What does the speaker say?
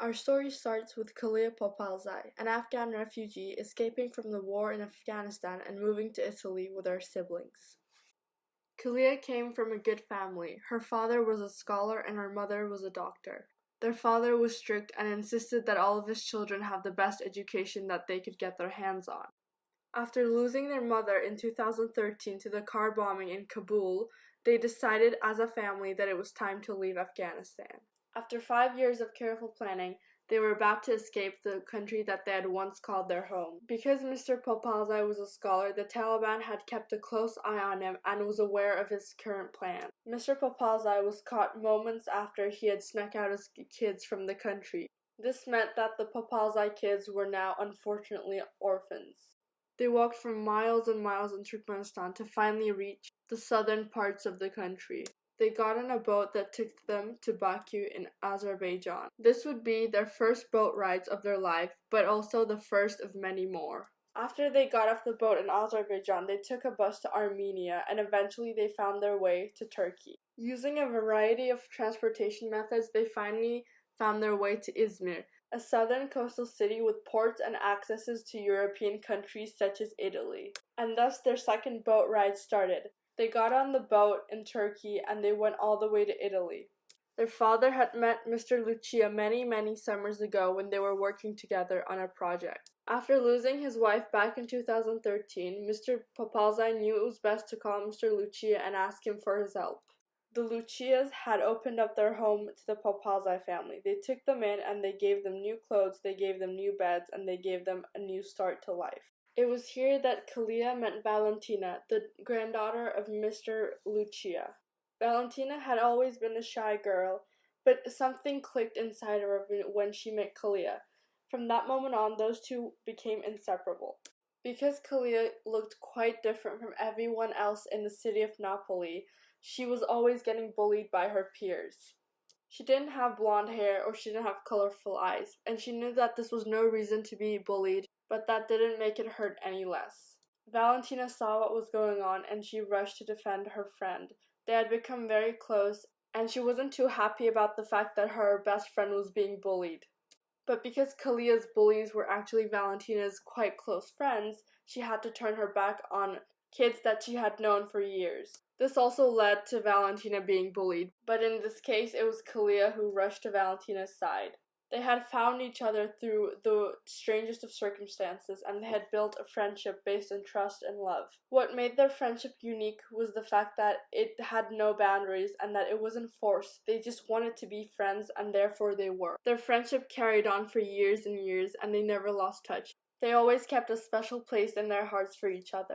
Our story starts with Kalia Popalzai, an Afghan refugee escaping from the war in Afghanistan and moving to Italy with her siblings. Kalia came from a good family. Her father was a scholar and her mother was a doctor. Their father was strict and insisted that all of his children have the best education that they could get their hands on. After losing their mother in 2013 to the car bombing in Kabul, they decided as a family that it was time to leave Afghanistan. After 5 years of careful planning, they were about to escape the country that they had once called their home. Because Mr. Popalzai was a scholar, the Taliban had kept a close eye on him and was aware of his current plan. Mr. Popalzai was caught moments after he had snuck out his kids from the country. This meant that the Popalzai kids were now unfortunately orphans. They walked for miles and miles in Turkmenistan to finally reach the southern parts of the country. They got on a boat that took them to Baku in Azerbaijan. This would be their first boat rides of their life, but also the first of many more. After they got off the boat in Azerbaijan, they took a bus to Armenia and eventually they found their way to Turkey. Using a variety of transportation methods, they finally found their way to Izmir, a southern coastal city with ports and accesses to European countries such as Italy. And thus their second boat ride started. They got on the boat in Turkey and they went all the way to Italy. Their father had met Mr. Lucia many summers ago when they were working together on a project. After losing his wife back in 2013, Mr. Popalzai knew it was best to call Mr. Lucia and ask him for his help. The Lucias had opened up their home to the Popalzai family. They took them in and they gave them new clothes, they gave them new beds, and they gave them a new start to life. It was here that Kalia met Valentina, the granddaughter of Mr. Lucia. Valentina had always been a shy girl, but something clicked inside of her when she met Kalia. From that moment on, those two became inseparable. Because Kalia looked quite different from everyone else in the city of Napoli, she was always getting bullied by her peers. She didn't have blonde hair or she didn't have colorful eyes, and she knew that this was no reason to be bullied, but that didn't make it hurt any less. Valentina saw what was going on and she rushed to defend her friend. They had become very close, and she wasn't too happy about the fact that her best friend was being bullied. But because Kalia's bullies were actually Valentina's quite close friends, she had to turn her back on kids that she had known for years. This also led to Valentina being bullied, but in this case it was Kalia who rushed to Valentina's side. They had found each other through the strangest of circumstances, and they had built a friendship based on trust and love. What made their friendship unique was the fact that it had no boundaries and that it wasn't forced. They just wanted to be friends, and therefore they were. Their friendship carried on for years and years, and they never lost touch. They always kept a special place in their hearts for each other.